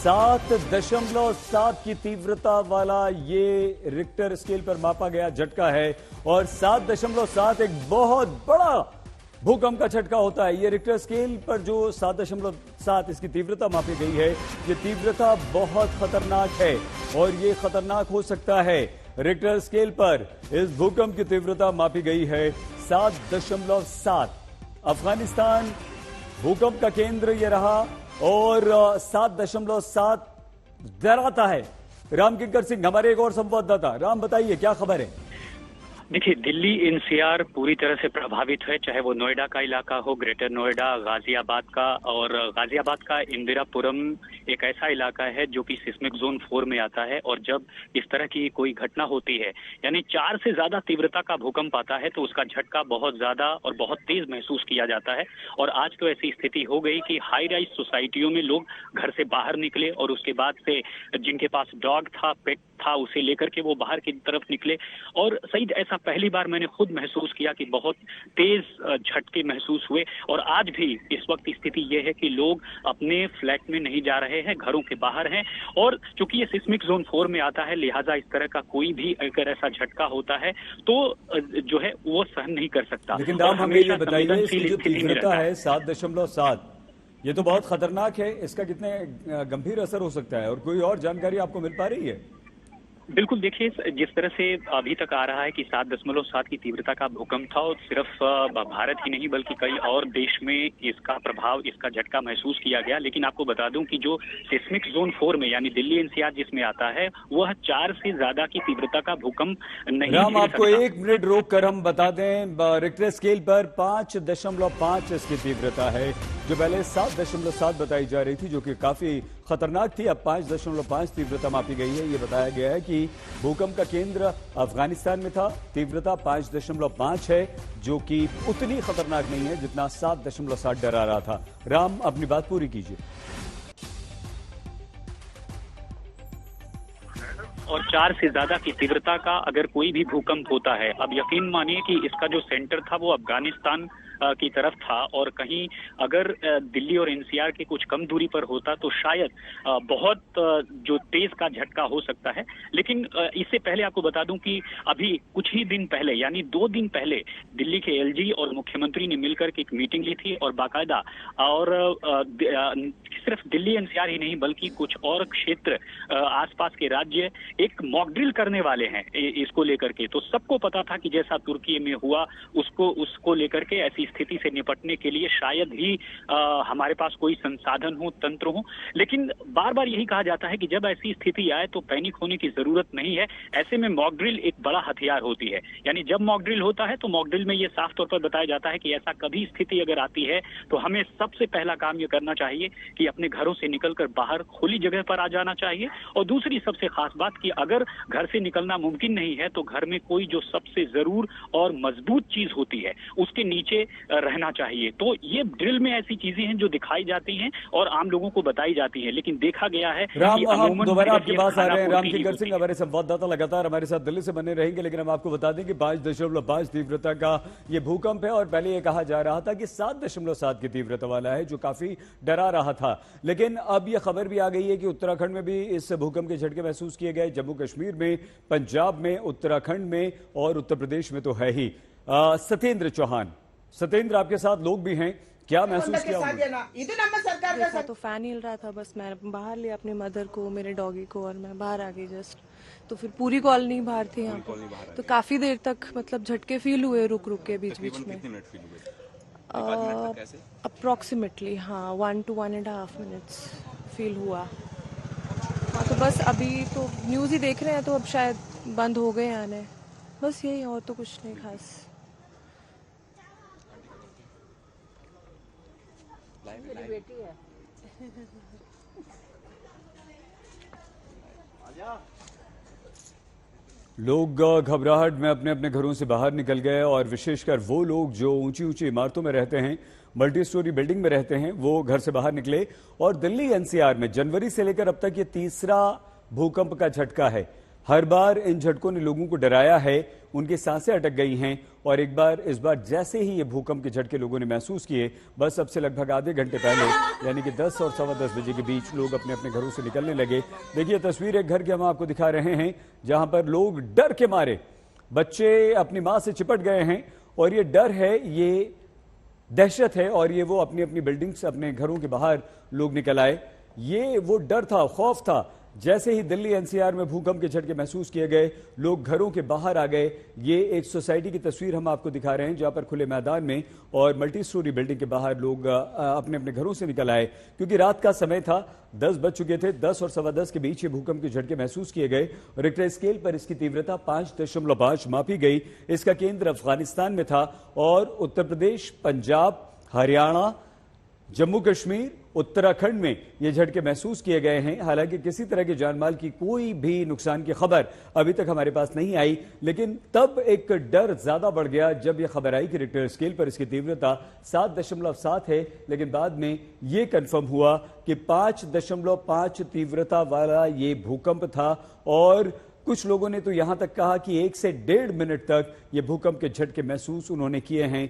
7.7 की तीव्रता वाला ये रिक्टर स्केल पर मापा गया झटका है और 7.7 एक बहुत बड़ा भूकंप का झटका होता है। ये रिक्टर स्केल पर जो 7.7 इसकी तीव्रता मापी गई है, ये तीव्रता बहुत खतरनाक है और ये खतरनाक हो सकता है। रिक्टर स्केल पर इस भूकंप की तीव्रता मापी गई है 7.7। अफगानिस्तान भूकंप का केंद्र ये रहा और 7.7 डराता है। राम किंकर सिंह हमारे एक और संवाददाता। राम, बताइए क्या खबर है? देखिए, दिल्ली एनसीआर पूरी तरह से प्रभावित है, चाहे वो नोएडा का इलाका हो, ग्रेटर नोएडा, गाजियाबाद का। और गाजियाबाद का इंदिरापुरम एक ऐसा इलाका है जो कि सिस्मिक जोन 4 में आता है। और जब इस तरह की कोई घटना होती है, यानी 4 से ज्यादा तीव्रता का भूकंप आता है, तो उसका झटका बहुत ज्यादा और बहुत तेज महसूस किया जाता है। और आज तो ऐसी स्थिति हो गई कि हाई राइज सोसाइटियों में लोग घर से बाहर निकले और उसके बाद से जिनके पास डॉग था, पेट था, उसे लेकर के वो बाहर की तरफ निकले। और सही ऐसा पहली बार मैंने खुद महसूस किया कि बहुत तेज झटके महसूस हुए। और आज भी इस वक्त स्थिति यह है कि लोग अपने फ्लैट में नहीं जा रहे हैं, घरों के बाहर हैं। और चूंकि ये सिस्मिक जोन 4 में आता है, लिहाजा इस तरह का कोई भी अगर ऐसा झटका होता है तो जो है वो सहन नहीं कर सकता। लेकिन राम, हमें ये बताइए, इसकी जो तीव्रता है 7.7, ये तो बहुत खतरनाक है। इसका कितने गंभीर असर हो सकता है और कोई और जानकारी आपको मिल पा रही है? बिल्कुल, देखिए, जिस तरह से अभी तक आ रहा है कि 7.7 की तीव्रता का भूकंप था और सिर्फ भारत ही नहीं बल्कि कई और देश में इसका प्रभाव, इसका झटका महसूस किया गया। लेकिन आपको बता दूं कि जो सिस्मिक जोन 4 में यानी दिल्ली एनसीआर जिसमें आता है, वह 4 से ज्यादा की तीव्रता का भूकंप नहीं। राम, आपको 1 मिनट रोक कर हम बता दें, रिक्टर स्केल पर 5.5 इसकी तीव्रता है, जो पहले 7.7 बताई जा रही थी, जो कि काफी खतरनाक थी। अब 5.5 तीव्रता मापी गई है। ये बताया गया है कि भूकंप का केंद्र अफगानिस्तान में था। तीव्रता 5.5 है, जो कि उतनी खतरनाक नहीं है जितना 7.7 डरा रहा था। राम, अपनी बात पूरी कीजिए। और 4 से ज्यादा की तीव्रता का अगर कोई भी भूकंप होता है, अब यकीन मानिए कि इसका जो सेंटर था वो अफगानिस्तान की तरफ था, और कहीं अगर दिल्ली और एनसीआर के कुछ कम दूरी पर होता तो शायद बहुत जो तेज का झटका हो सकता है। लेकिन इससे पहले आपको बता दूं कि अभी कुछ ही दिन पहले यानी 2 दिन पहले दिल्ली के एलजी और मुख्यमंत्री ने मिलकर के एक मीटिंग ली थी और बाकायदा, और सिर्फ दिल्ली एनसीआर ही नहीं बल्कि कुछ और क्षेत्र आसपास के राज्य एक मॉक ड्रिल करने वाले हैं इसको लेकर के। तो सबको पता था कि जैसा तुर्की में हुआ उसको लेकर के ऐसी स्थिति से निपटने के लिए शायद ही हमारे पास कोई संसाधन हो, तंत्र हो। लेकिन बार बार यही कहा जाता है कि जब ऐसी स्थिति आए तो पैनिक होने की जरूरत नहीं है। ऐसे में मॉक ड्रिल एक बड़ा हथियार होती है। यानी जब मॉक ड्रिल होता है तो मॉक ड्रिल में यह साफ तौर पर बताया जाता है कि ऐसा कभी स्थिति अगर आती है तो हमें सबसे पहला काम यह करना चाहिए कि अपने घरों से निकलकर बाहर खुली जगह पर आ जाना चाहिए। और दूसरी सबसे खास बात कि अगर घर से निकलना मुमकिन नहीं है तो घर में कोई जो सबसे जरूर और मजबूत चीज होती है उसके नीचे रहना चाहिए। तो ये ड्रिल में ऐसी चीजें हैं जो दिखाई जाती हैं और आम लोगों को बताई जाती हैं, लेकिन देखा गया है राम, हम दोबारा आपके पास आ रहे हैं। राम किंकर सिंह हमारे संवाददाता लगातार हमारे साथ दिल्ली से बने रहेंगे। लेकिन हम आपको बता दें कि 5.5 तीव्रता का ये भूकंप है और पहले ये कहा जा रहा था कि 7.7 की तीव्रता वाला है, जो काफी डरा रहा था। लेकिन अब यह खबर भी आ गई है कि उत्तराखंड में भी इस भूकंप के झटके महसूस किए गए। जम्मू कश्मीर में, पंजाब में, उत्तराखंड में और उत्तर प्रदेश में तो है ही। सत्येंद्र, आपके साथ लोग भी हैं, क्या महसूस किया? देखा तो फैन हिल रहा था, बस मैं बाहर लिया अपनी मदर को, मेरे डॉगी को, और मैं बाहर आ गई जस्ट। तो फिर पूरी कॉलोनी बाहर थी यहाँ पे, तो काफी देर तक मतलब झटके फील हुए रुक रुक के बीच बीच में। अप्रोक्सीमेटली 1 to 1.5 मिनट्स फील हुआ। हाँ, तो बस अभी तो न्यूज़ ही देख रहे हैं, तो अब शायद बंद हो गए आने, बस यही, और तो कुछ नहीं खास। बेटी है। लोग घबराहट में अपने अपने घरों से बाहर निकल गए और विशेषकर वो लोग जो ऊंची ऊंची इमारतों में रहते हैं, मल्टी स्टोरी बिल्डिंग में रहते हैं, वो घर से बाहर निकले। और दिल्ली एनसीआर में जनवरी से लेकर अब तक ये तीसरा भूकंप का झटका है। हर बार इन झटकों ने लोगों को डराया है, उनकी सांसें अटक गई हैं और इस बार जैसे ही ये भूकंप के झटके लोगों ने महसूस किए, बस अब से लगभग आधे घंटे पहले यानी कि 10 और सवा 10 बजे के बीच लोग अपने अपने घरों से निकलने लगे। देखिए तस्वीर एक घर की हम आपको दिखा रहे हैं जहां पर लोग डर के मारे, बच्चे अपनी मां से चिपट गए हैं और ये डर है, ये दहशत है और ये वो अपनी अपनी बिल्डिंग से अपने घरों के बाहर लोग निकल आए। ये वो डर था, खौफ था। जैसे ही दिल्ली एनसीआर में भूकंप के झटके महसूस किए गए, लोग घरों के बाहर आ गए। ये एक सोसाइटी की तस्वीर हम आपको दिखा रहे हैं जहां पर खुले मैदान में और मल्टी स्टोरी बिल्डिंग के बाहर लोग अपने अपने घरों से निकल आए, क्योंकि रात का समय था, 10 बज चुके थे। 10 और सवा 10 के बीच ये भूकंप के झटके महसूस किए गए। रिक्टर स्केल पर इसकी तीव्रता 5.5 मापी गई। इसका केंद्र अफगानिस्तान में था और उत्तर प्रदेश, पंजाब, हरियाणा, जम्मू कश्मीर, उत्तराखंड में ये झटके महसूस किए गए हैं। हालांकि किसी तरह की जानमाल की कोई भी नुकसान की खबर अभी तक हमारे पास नहीं आई, लेकिन तब एक डर ज्यादा बढ़ गया जब यह खबर आई कि रिक्टर स्केल पर इसकी तीव्रता 7.7 है, लेकिन बाद में यह कंफर्म हुआ कि 5.5 तीव्रता वाला ये भूकंप था। और कुछ लोगों ने तो यहां तक कहा कि 1 से 1.5 मिनट तक ये भूकंप के झटके महसूस उन्होंने किए हैं